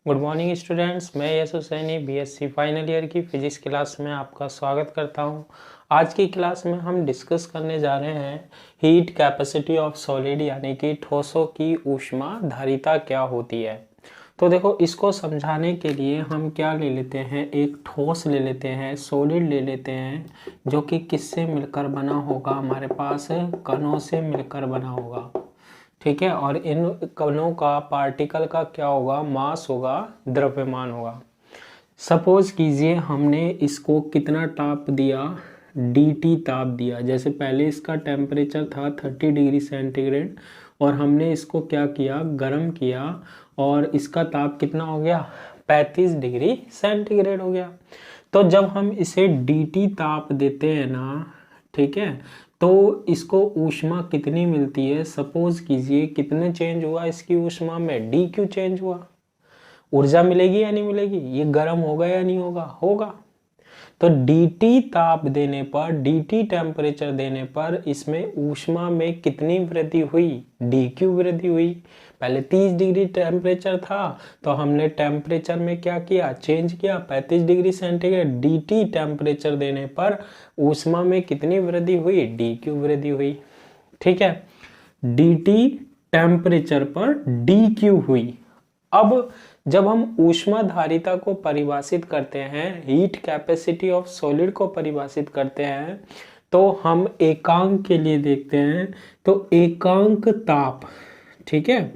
Good morning students, मैं यश Husaini BSc final year की physics class में आपका स्वागत करता हूं। आज की क्लास में हम डिस्कस करने जा रहे हैं हीट कैपेसिटी ऑफ सॉलिड, यानी कि ठोसों की ऊष्मा धारिता क्या होती है। तो देखो, इसको समझाने के लिए हम क्या ले लेते हैं, एक ठोस ले लेते हैं, सॉलिड ले लेते हैं, जो कि किससे मिलकर बना होगा, हमारे पास कणों से मिलकर बना होगा। ठीक है, और इन कणों का, पार्टिकल का क्या होगा, मास होगा, द्रव्यमान होगा। सपोज कीजिए हमने इसको कितना ताप दिया, dt ताप दिया। जैसे पहले इसका टेम्परेचर था 30 डिग्री सेंटीग्रेड और हमने इसको क्या किया, गर्म किया, और इसका ताप कितना हो गया, 35 डिग्री सेंटीग्रेड हो गया। तो जब हम इसे dt ताप देते हैं ना, ठीक है, तो इसको ऊष्मा कितनी मिलती है। सपोज कीजिए कितने चेंज हुआ इसकी ऊष्मा में, डी क्यू चेंज हुआ। ऊर्जा मिलेगी या नहीं मिलेगी, ये गर्म होगा या नहीं होगा, होगा। तो dt ताप देने पर, dt टेम्परेचर देने पर इसमें ऊष्मा में कितनी वृद्धि हुई, dq वृद्धि हुई। पहले 30 डिग्री टेम्परेचर था तो हमने टेम्परेचर में क्या किया, चेंज किया, 35 डिग्री सेंटीग्रेड। dt टेम्परेचर देने पर ऊष्मा में कितनी वृद्धि हुई, dq वृद्धि हुई। ठीक है, dt टेम्परेचर पर dq हुई। अब जब हम ऊष्मा धारिता को परिभाषित करते हैं, हीट कैपेसिटी ऑफ सॉलिड को परिभाषित करते हैं, तो हम एकांक के लिए देखते हैं। तो एकांक ताप, ठीक है,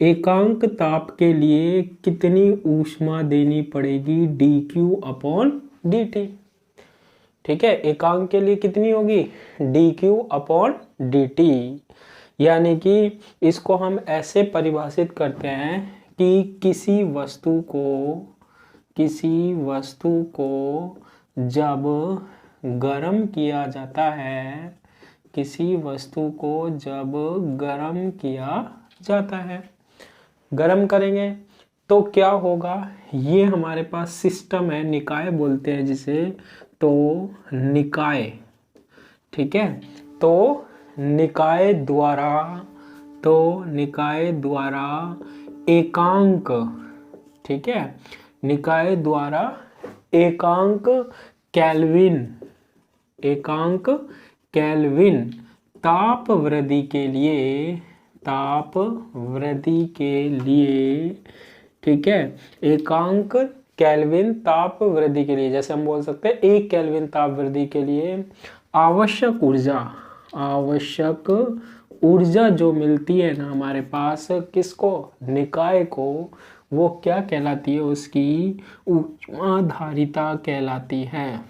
एकांक ताप के लिए कितनी ऊष्मा देनी पड़ेगी, dq/dt। ठीक है, एकांक के लिए कितनी होगी, dq/dt। यानी कि इसको हम ऐसे परिभाषित करते हैं कि किसी वस्तु को जब गर्म किया जाता है, किसी वस्तु को जब गर्म किया जाता है, गर्म करेंगे तो क्या होगा, ये हमारे पास सिस्टम है, निकाय बोलते हैं जिसे, तो निकाय, ठीक है, तो निकाय द्वारा एकांक, ठीक है, निकाय द्वारा एकांक केल्विन ताप वृद्धि के लिए, ठीक है, एकांक केल्विन ताप वृद्धि के लिए, जैसे हम बोल सकते हैं 1 केल्विन ताप वृद्धि के लिए आवश्यक ऊर्जा जो मिलती है ना हमारे पास, किसको, निकाय को, वो क्या कहलाती है, उसकी ऊष्मा धारिता कहलाती है।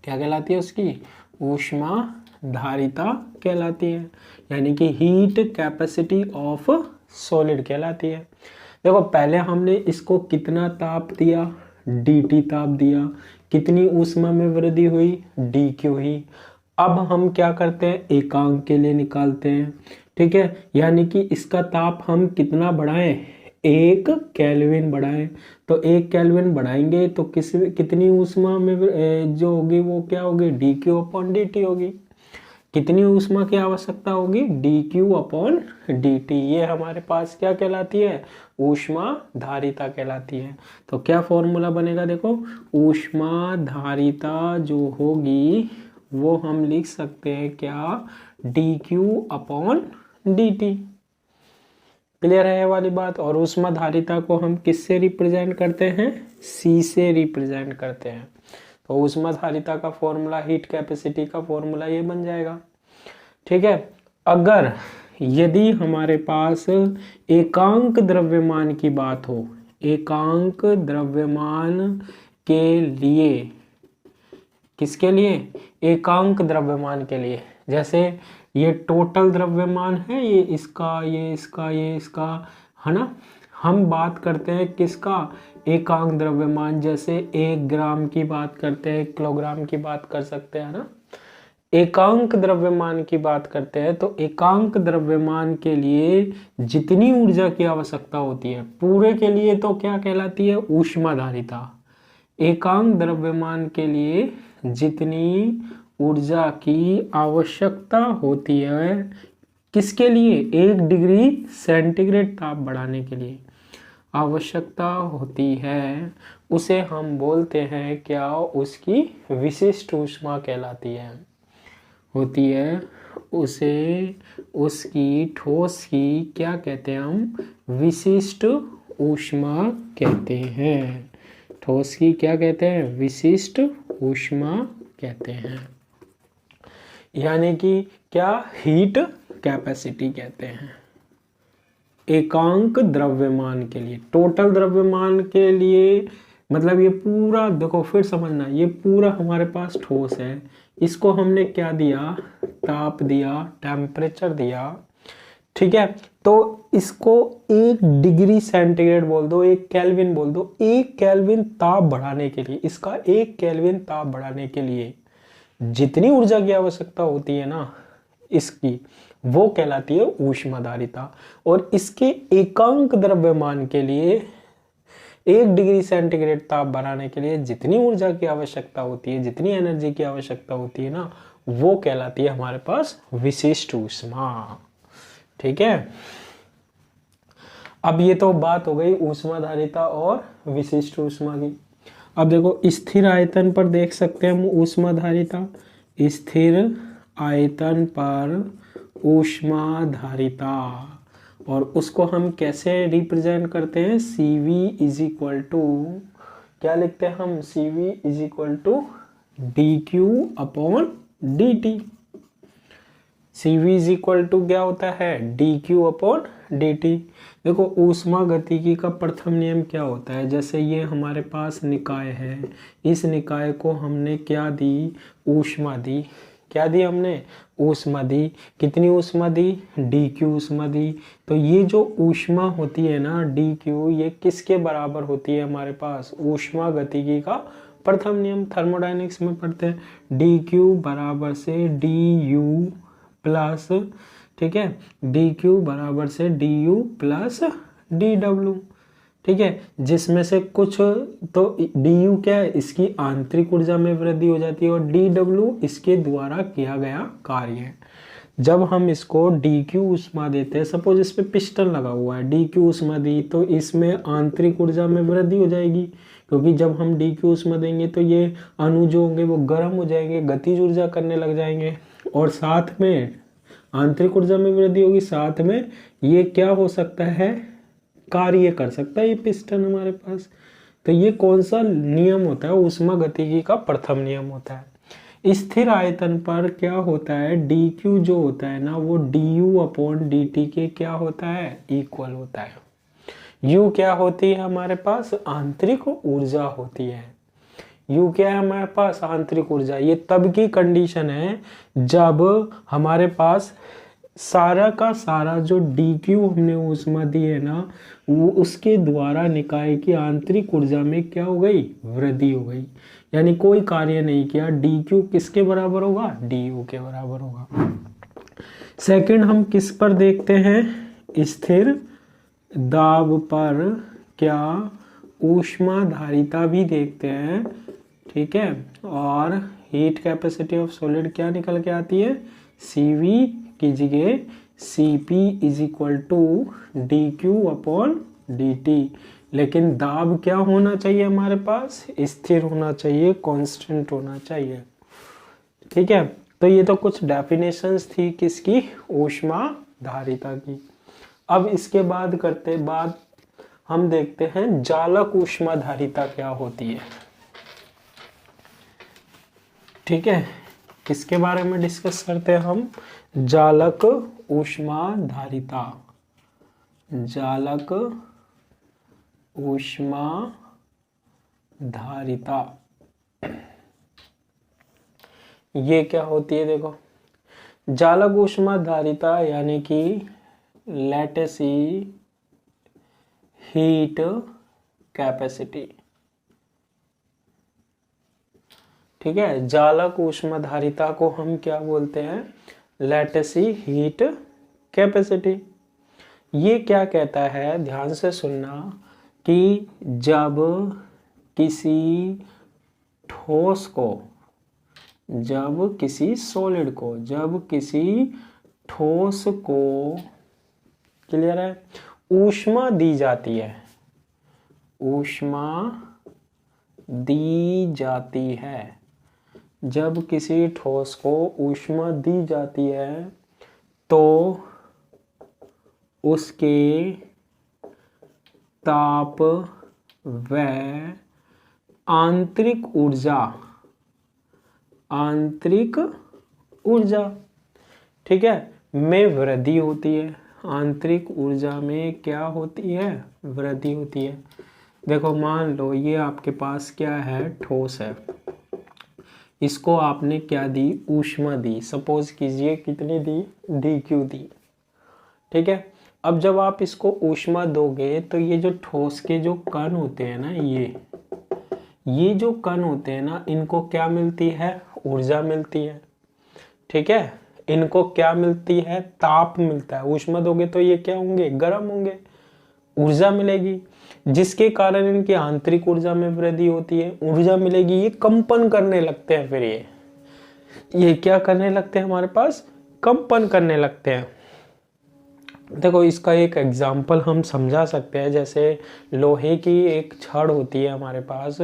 क्या कहलाती है, उसकी ऊष्मा धारिता कहलाती है, यानी कि हीट कैपेसिटी ऑफ सॉलिड कहलाती है। देखो, पहले हमने इसको कितना ताप दिया, dt ताप दिया, कितनी ऊष्मा में वृद्धि हुई, dq हुई। अब हम क्या करते हैं, एकांक के लिए निकालते हैं, ठीक है, यानी कि इसका ताप हम कितना बढ़ाएं, 1 केल्विन बढ़ाएं। तो 1 केल्विन बढ़ाएंगे तो कितनी ऊष्मा में जो होगी वो क्या होगी, dq/dt होगी। कितनी ऊष्मा की आवश्यकता होगी, dq/dt। ये हमारे पास क्या कहलाती है, ऊष्मा धारिता कहलाती है। तो क्या फॉर्मूला बनेगा, देखो, ऊष्मा धारिता जो होगी वो हम लिख सकते हैं क्या, dq/dt। क्लियर है ये वाली बात। और ऊष्मा धारिता को हम किससे रिप्रेजेंट करते हैं, c से रिप्रेजेंट करते हैं। तो ऊष्मा धारिता का फॉर्मूला, हीट कैपेसिटी का फॉर्मूला ये बन जाएगा। ठीक है, अगर यदि हमारे पास एकांक द्रव्यमान की बात हो, एकांक द्रव्यमान के लिए, किसके लिए, एकांक द्रव्यमान के लिए, जैसे ये टोटल द्रव्यमान है, ये इसका, है ना, हम बात करते हैं किसका, एकांक द्रव्यमान। जैसे 1 ग्राम की बात करते हैं, किलोग्राम की बात कर सकते हैं ना। एकांक द्रव्यमान की बात करते हैं तो एकांक द्रव्यमान के लिए जितनी ऊर्जा की आवश्यकता होती है पूरे के लिए, तो क्या कहलाती है, ऊष्मा धारिता। एकांक द्रव्यमान के लिए जितनी ऊर्जा की आवश्यकता होती है, किसके लिए, 1 डिग्री सेंटीग्रेड ताप बढ़ाने के लिए। आवश्यकता होती है उसे हम बोलते हैं क्या, उसकी विशिष्ट ऊष्मा कहलाती है, होती है उसे उसकी ठोस की क्या कहते हैं हम, विशिष्ट ऊष्मा कहते हैं। ठोस की क्या कहते हैं, विशिष्ट ऊष्मा कहते हैं, यानी कि क्या, हीट कैपेसिटी कहते हैं। एकांक द्रव्यमान के लिए, टोटल द्रव्यमान के लिए मतलब ये पूरा देखो फिर समझना, ये पूरा हमारे पास ठोस है, इसको हमने क्या दिया, ताप दिया, टेम्परेचर दिया, ठीक है। तो इसको 1 डिग्री सेंटीग्रेड बोल दो, 1 केल्विन बोल दो, 1 केल्विन ताप बढ़ाने के लिए, इसका 1 केल्विन ताप बढ़ाने के लिए जितनी ऊर्जा की आवश्यकता होती है ना इसकी, वो कहलाती है ऊष्माधारिता। और इसके एकांक द्रव्यमान के लिए 1 डिग्री सेंटीग्रेड ताप बढ़ाने के लिए जितनी ऊर्जा की आवश्यकता होती है, जितनी एनर्जी की आवश्यकता होती है ना, वो कहलाती है हमारे पास विशिष्ट ऊष्मा, ठीक है। अब ये तो बात हो गई ऊष्माधारिता और विशिष्ट ऊष्मा की। अब देखो स्थिर आयतन पर देख सकते हैं हम ऊष्माधारिता, स्थिर आयतन पर ऊष्माधारिता, और उसको हम कैसे रिप्रेजेंट करते हैं, CV इज इक्वल टू, क्या लिखते हैं हम, CV is equal to dQ upon dt। CV is equal to क्या होता है, dQ अपॉन dt। देखो ऊष्मा गतिकी का प्रथम नियम क्या होता है, जैसे ये हमारे पास निकाय है, इस निकाय को हमने क्या दी, ऊष्मा दी, क्या दी हमने, ऊष्मा दी। कितनी ऊष्मा दी, dQ ऊष्मा दी। तो ये जो ऊष्मा होती है ना dQ, ये किसके बराबर होती है हमारे पास, ऊष्मा गतिकी का प्रथम नियम, थर्मोडायनेमिक्स में पढ़ते हैं, dQ बराबर से du प्लस, ठीक है, dQ बराबर से du प्लस dw, ठीक है, जिसमें से कुछ तो du क्या है, इसकी आंतरिक ऊर्जा में वृद्धि हो जाती है, और dw इसके द्वारा किया गया कार्य है। जब हम इसको dq ऊष्मा देते हैं, सपोज इस पे पिस्टन लगा हुआ है, dq ऊष्मा दी तो इसमें आंतरिक ऊर्जा में वृद्धि हो जाएगी, क्योंकि जब हम dq ऊष्मा देंगे तो ये अणु जो होंगे वो गर्म हो जाएंगे, गतिज ऊर्जा करने लग जाएंगे, और साथ में आंतरिक ऊर्जा में वृद्धि होगी, साथ में ये क्या हो सकता है, कार्य कर सकता है ये पिस्टन हमारे पास। तो ये कौन सा नियम होता है, ऊष्मा गतिकी का प्रथम नियम होता है। स्थिर आयतन पर क्या होता है, dQ जो होता है ना, वो du अपॉन dt के क्या होता है, इक्वल होता है। U क्या होती है हमारे पास, आंतरिक ऊर्जा होती है। U क्या है हमारे पास, आंतरिक ऊर्जा। ये तब की कंडीशन है जब हमारे पास सारा का सारा जो dQ हमने ऊष्मा दी है ना, वो उसके द्वारा निकाय की आंतरिक ऊर्जा में क्या हो गई, वृद्धि हो गई, यानी कोई कार्य नहीं किया। dQ किसके बराबर होगा, du के बराबर होगा। सेकंड हम किस पर देखते हैं, स्थिर दाब पर क्या ऊष्माधारिता भी देखते हैं, ठीक है। और हीट कैपेसिटी ऑफ सॉलिड क्या निकल के आती है, CV की जगह Cp is equal to dQ upon dt। लेकिन दाब क्या होना चाहिए हमारे पास, स्थिर होना चाहिए, कांस्टेंट होना चाहिए, ठीक है। तो ये तो कुछ डेफिनेशंस थी किसकी, ऊष्माधारिता की। अब इसके बाद हम देखते हैं जालक ऊष्माधारिता क्या होती है, ठीक है। किसके बारे में डिस्कस करते हैं हम, जालक ऊष्माधारिता, जालक ऊष्माधारिता ये क्या होती है, देखो जालक ऊष्माधारिता यानी कि लैटिसी हीट कैपेसिटी, ठीक है। जालक ऊष्माधारिता को हम क्या बोलते हैं, लैटिसी हीट कैपेसिटी। ये क्या कहता है, ध्यान से सुनना, कि जब किसी ठोस को, जब किसी सॉलिड को, जब किसी ठोस को, क्लियर है, ऊष्मा दी जाती है, ऊष्मा दी जाती है। जब किसी ठोस को ऊष्मा दी जाती है तो उसके ताप व आंतरिक ऊर्जा, ठीक है, में वृद्धि होती है। आंतरिक ऊर्जा में क्या होती है? वृद्धि होती है। देखो मान लो ये आपके पास क्या है? ठोस है। इसको आपने क्या दी? ऊष्मा दी। सपोज कीजिए कितनी दी? dq दी। ठीक है, अब जब आप इसको ऊष्मा दोगे तो ये जो ठोस के जो कण होते हैं ना, ये जो कण होते हैं ना, इनको क्या मिलती है? ऊर्जा मिलती है। ठीक है, इनको क्या मिलती है? ताप मिलता है। ऊष्मा दोगे तो ये क्या होंगे? गर्म होंगे, ऊर्जा मिलेगी, जिसके कारण इनकी आंतरिक ऊर्जा में वृद्धि होती है। ऊर्जा मिलेगी, ये कंपन करने लगते हैं। फिर ये क्या करने लगते हैं? हमारे पास कंपन करने लगते हैं। देखो इसका एक एग्जाम्पल हम समझा सकते हैं। जैसे लोहे की एक छड़ होती है हमारे पास,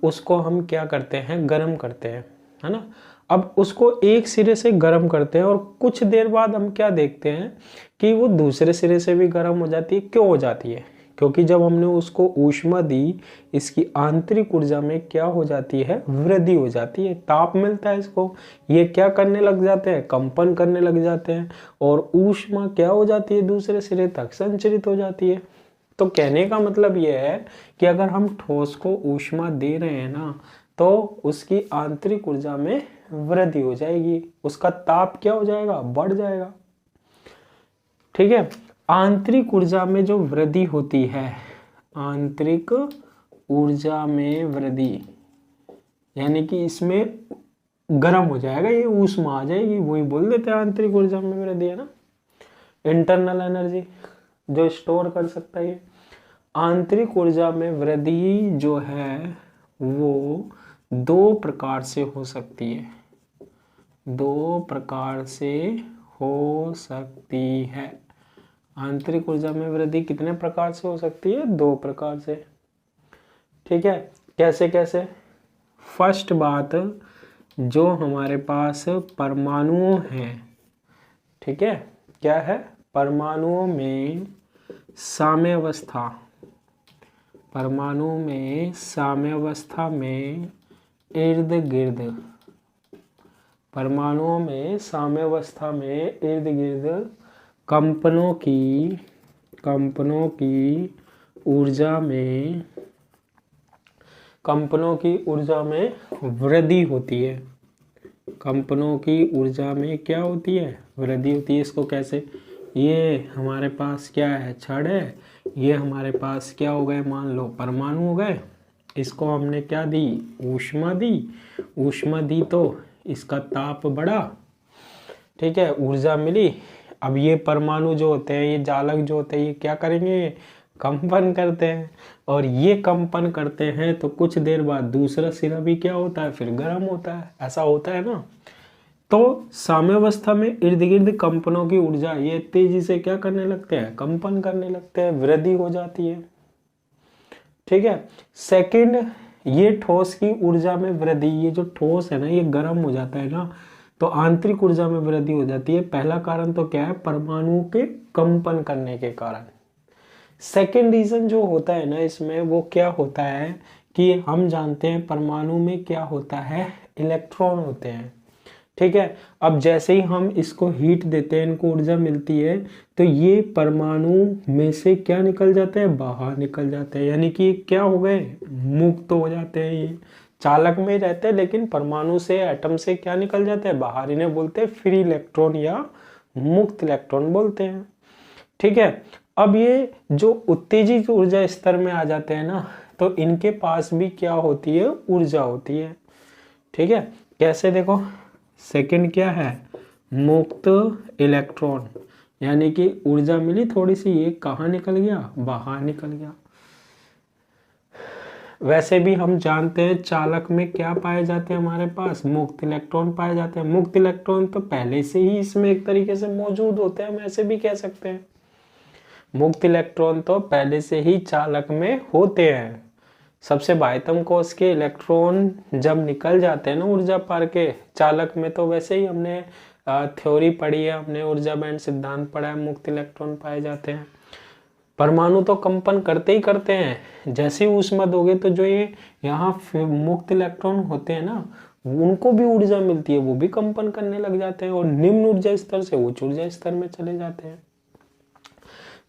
उसको हम क्या करते हैं? गर्म करते हैं, है ना। अब उसको एक सिरे से गर्म करते हैं और कुछ देर बाद हम क्या देखते हैं कि वो दूसरे सिरे से भी गर्म हो जाती है। क्यों हो जाती है? क्योंकि जब हमने उसको ऊष्मा दी, इसकी आंतरिक ऊर्जा में क्या हो जाती है? वृद्धि हो जाती है, ताप मिलता है इसको। ये क्या करने लग जाते हैं? कंपन करने लग जाते हैं और ऊष्मा क्या हो जाती है? दूसरे सिरे तक संचरित हो जाती है। तो कहने का मतलब ये है कि अगर हम ठोस को ऊष्मा दे रहे हैं ना, तो उसकी आंतरिक ऊर्जा में वृद्धि हो जाएगी, उसका ताप क्या हो जाएगा? बढ़ जाएगा। ठीक है, आंतरिक ऊर्जा में जो वृद्धि होती है, आंतरिक ऊर्जा में वृद्धि यानी कि इसमें गर्म हो जाएगा, ये ऊष्मा आ जाएगी, वही बोल देते हैं आंतरिक ऊर्जा में वृद्धि, है ना। इंटरनल एनर्जी जो स्टोर कर सकता है। आंतरिक ऊर्जा में वृद्धि जो है वो दो प्रकार से हो सकती है। दो प्रकार से हो सकती है। आंतरिक ऊर्जा में वृद्धि कितने प्रकार से हो सकती है? दो प्रकार से। ठीक है, कैसे कैसे? फर्स्ट बात, जो हमारे पास परमाणु हैं, ठीक है, क्या है? परमाणुओं में साम्यावस्था, परमाणु में साम्यावस्था में इर्द गिर्द, परमाणुओं में साम्यावस्था में इर्द गिर्द कंपनों की ऊर्जा में, कंपनों की ऊर्जा में वृद्धि होती है। कंपनों की ऊर्जा में क्या होती है? वृद्धि होती है। इसको कैसे? ये हमारे पास क्या है? छड़ है। ये हमारे पास क्या हो गए? मान लो परमाणु हो गए। इसको हमने क्या दी? ऊष्मा दी। ऊष्मा दी तो इसका ताप बढ़ा, ठीक है, ऊर्जा मिली। अब ये परमाणु जो होते हैं, ये जालक जो होते हैं, ये क्या करेंगे? कंपन करते हैं। और ये कंपन करते हैं तो कुछ देर बाद दूसरा सिरा भी क्या होता है? फिर गर्म होता है। ऐसा होता है ना। तो साम्यावस्था में इर्द गिर्द कंपनों की ऊर्जा ये तेजी से क्या करने लगते हैं? कंपन करने लगते हैं, वृद्धि हो जाती है। ठीक है, सेकंड, ये ठोस की ऊर्जा में वृद्धि, ये जो ठोस है ना, ये गर्म हो जाता है ना, तो आंतरिक ऊर्जा में वृद्धि हो जाती है। पहला कारण तो क्या है? परमाणु के कंपन करने के कारण। सेकंड रीजन जो होता है ना इसमें, वो क्या होता है कि हम जानते हैं परमाणु में क्या होता है? इलेक्ट्रॉन होते हैं। ठीक है, अब जैसे ही हम इसको हीट देते हैं, इनको ऊर्जा मिलती है, तो ये परमाणु में से क्या निकल जाते हैं? बाहर निकल जाते हैं। यानी कि क्या हो गए? मुक्त हो जाते हैं। ये चालक में रहते हैं, लेकिन परमाणु से, एटम से क्या निकल जाते हैं? बाहर। इन्हें बोलते हैं फ्री इलेक्ट्रॉन या मुक्त इलेक्ट्रॉन बोलते हैं। ठीक है, अब ये जो उत्तेजित ऊर्जा स्तर में आ जाते हैं ना, तो इनके पास भी क्या होती है? ऊर्जा होती है। ठीक है, कैसे? देखो सेकंड क्या है? मुक्त इलेक्ट्रॉन, यानी कि ऊर्जा मिली थोड़ी सी, ये कहाँ निकल गया? बाहर निकल गया। वैसे भी हम जानते हैं चालक में क्या पाए जाते हैं? हमारे पास मुक्त इलेक्ट्रॉन पाए जाते हैं। मुक्त इलेक्ट्रॉन तो पहले से ही इसमें एक तरीके से मौजूद होते हैं, हम ऐसे भी कह सकते हैं। मुक्त इलेक्ट्रॉन तो पहले से ही चालक में होते हैं। सबसे बाह्यतम कोश के इलेक्ट्रॉन जब निकल जाते हैं ना ऊर्जा पार के चालक में, तो वैसे ही हमने थ्योरी पढ़ी है, हमने ऊर्जा बैंड सिद्धांत पढ़ा है, मुक्त इलेक्ट्रॉन पाए जाते हैं। परमाणु तो कंपन करते ही करते हैं, जैसे ही ऊष्मा दोगे तो जो ये यहाँ मुक्त इलेक्ट्रॉन होते हैं ना, उनको भी ऊर्जा मिलती है, वो भी कंपन करने लग जाते हैं और निम्न ऊर्जा स्तर से उच्च ऊर्जा स्तर में चले जाते हैं।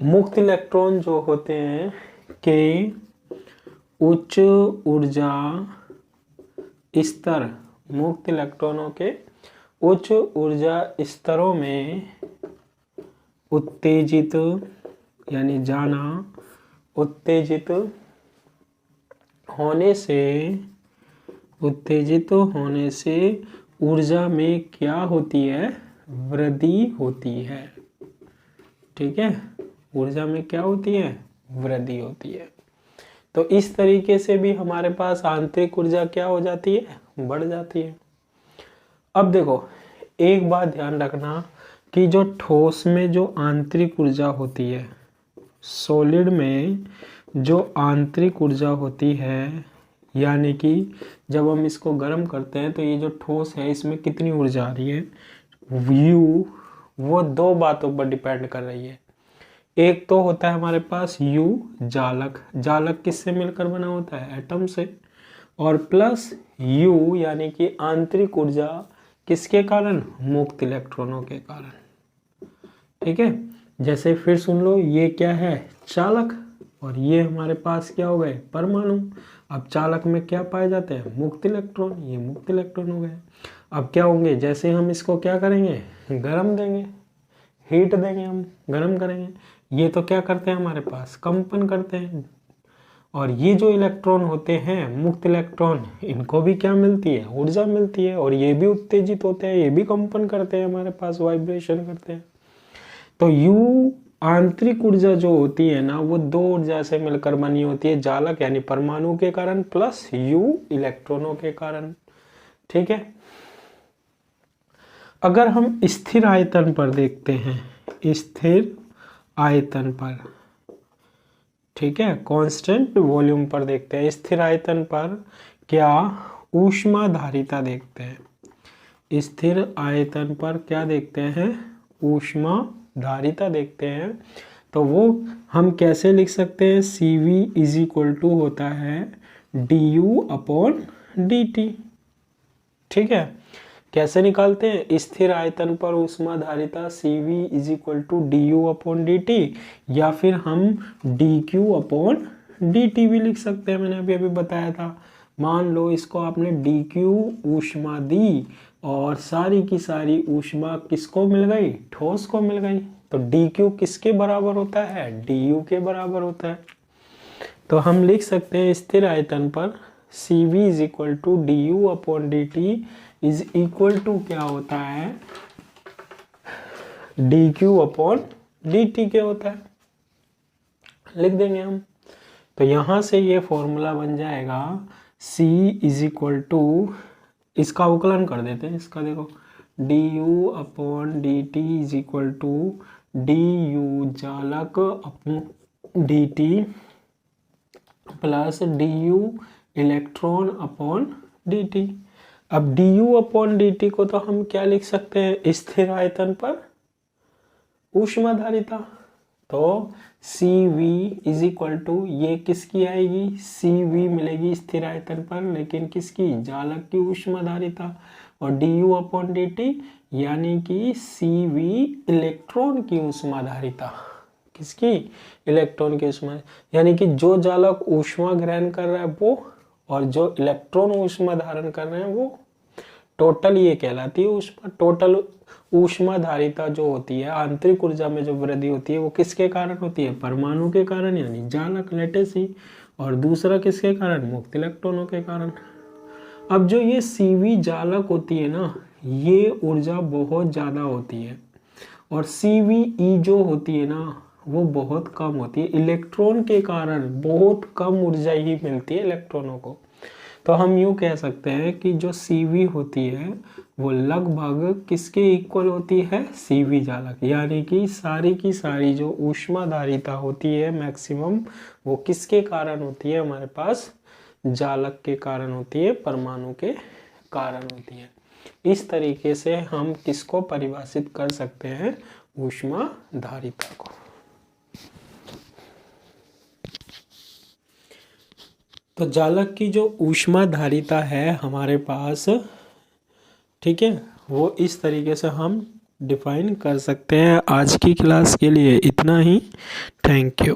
मुक्त इलेक्ट्रॉन जो होते हैं कि उच्च ऊर्जा स्तर, मुक्त इलेक्ट्रॉनों के उच्च ऊर्जा स्तरों में उत्तेजित यानी जाना, उत्तेजित होने से ऊर्जा में क्या होती है? वृद्धि होती है। ठीक है, ऊर्जा में क्या होती है? वृद्धि होती है। तो इस तरीके से भी हमारे पास आंतरिक ऊर्जा क्या हो जाती है? बढ़ जाती है। अब देखो एक बात ध्यान रखना कि जो ठोस में जो आंतरिक ऊर्जा होती है, सॉलिड में जो आंतरिक ऊर्जा होती है, यानी कि जब हम इसको गर्म करते हैं तो ये जो ठोस है इसमें कितनी ऊर्जा आ रही है, U, वो दो बातों पर डिपेंड कर रही है। एक तो होता है हमारे पास U जालक, जालक किससे मिलकर बना होता है? एटम से, और प्लस U यानी कि आंतरिक ऊर्जा किसके कारण? मुक्त इलेक्ट्रॉनों के कारण। ठीक है, जैसे फिर सुन लो, ये क्या है? चालक, और ये हमारे पास क्या हो गए? परमाणु। अब चालक में क्या पाए जाते हैं? मुक्त इलेक्ट्रॉन, ये मुक्त इलेक्ट्रॉन हो गए। अब क्या होंगे? जैसे हम इसको क्या करेंगे? गरम देंगे, हीट देंगे, हम गरम करेंगे, ये तो क्या करते हैं? हमारे पास कंपन करते हैं। और ये जो इलेक्ट्रॉन होते हैं मुक्त इलेक्ट्रॉन, इनको भी क्या मिलती है? ऊर्जा मिलती है, और ये भी उत्तेजित होते हैं, ये भी कंपन करते हैं, हमारे पास वाइब्रेशन करते हैं। तो U आंतरिक ऊर्जा जो होती है ना, वो दो ऊर्जा से मिलकर बनी होती है, जालक यानी परमाणु के कारण प्लस U इलेक्ट्रॉनों के कारण। ठीक है, अगर हम स्थिर आयतन पर देखते हैं, स्थिर आयतन पर, ठीक है, कांस्टेंट वॉल्यूम पर देखते हैं, स्थिर आयतन पर क्या ऊष्माधारिता देखते हैं। स्थिर आयतन पर क्या देखते हैं? ऊष्माधारिता देखते हैं। तो वो हम कैसे लिख सकते हैं? CV इज इक्वल टू होता है du/dt। ठीक है, कैसे निकालते हैं? स्थिर आयतन पर ऊष्माधारिता CV is equal to du/dt, या फिर हम dq/dt भी लिख सकते हैं। मैंने अभी बताया था। मान लो इसको आपने dq ऊष्मा दी और सारी की सारी ऊष्मा किसको मिल गई? ठोस को मिल गई। तो dq किसके बराबर होता है? du के बराबर होता है। तो हम लिख सकते हैं स्थिर आयतन पर CV is equal to du/dt is equal to क्या होता है? dq/dt के होता है, लिख देंगे हम। तो यहां से ये फॉर्मूला बन जाएगा C इज इक्वल टू, इसका अवकलन कर देते हैं, इसका देखो, du/dt is equal to du जालक dt प्लस du इलेक्ट्रॉन/dt। अब du/dt को तो हम क्या लिख सकते हैं? स्थिर आयतन पर ऊष्माधारिता। तो CV इज इक्वल टू, ये किसकी आएगी? CV मिलेगी स्थिर आयतन पर, लेकिन किसकी? जालक की ऊष्माधारिता। और du/dt यानी कि CV इलेक्ट्रॉन की ऊष्माधारिता। किसकी? इलेक्ट्रॉन की ऊष्मा, यानी कि जो जालक ऊष्मा ग्रहण कर रहा है वो, और जो इलेक्ट्रॉन ऊष्मा धारण कर रहे हैं वो, टोटल ये कहलाती है ऊष्मा। टोटल ऊष्माधारिता जो होती है, आंतरिक ऊर्जा में जो वृद्धि होती है, वो किसके कारण होती है? परमाणु के कारण, यानी जालक लेटेसी। और दूसरा किसके कारण? मुक्त इलेक्ट्रॉनों के कारण। अब जो ये CV जालक होती है ना, ये ऊर्जा बहुत ज्यादा होती है, और CVE जो होती है ना, वो बहुत कम होती है। इलेक्ट्रॉन के कारण बहुत कम ऊर्जा ही मिलती है इलेक्ट्रॉनों को। तो हम यूँ कह सकते हैं कि जो CV होती है वो लगभग किसके इक्वल होती है, CV जालक, यानी कि सारी की सारी जो ऊष्माधारिता होती है मैक्सिमम वो किसके कारण होती है, हमारे पास जालक के कारण होती है, परमाणु के कारण होती है। इस तरीके से हम किसको परिभाषित कर सकते हैं, ऊष्माधारिता को। तो जालक की जो ऊष्माधारिता है हमारे पास, ठीक है, वो इस तरीके से हम डिफाइन कर सकते हैं। आज की क्लास के लिए इतना ही। Thank you.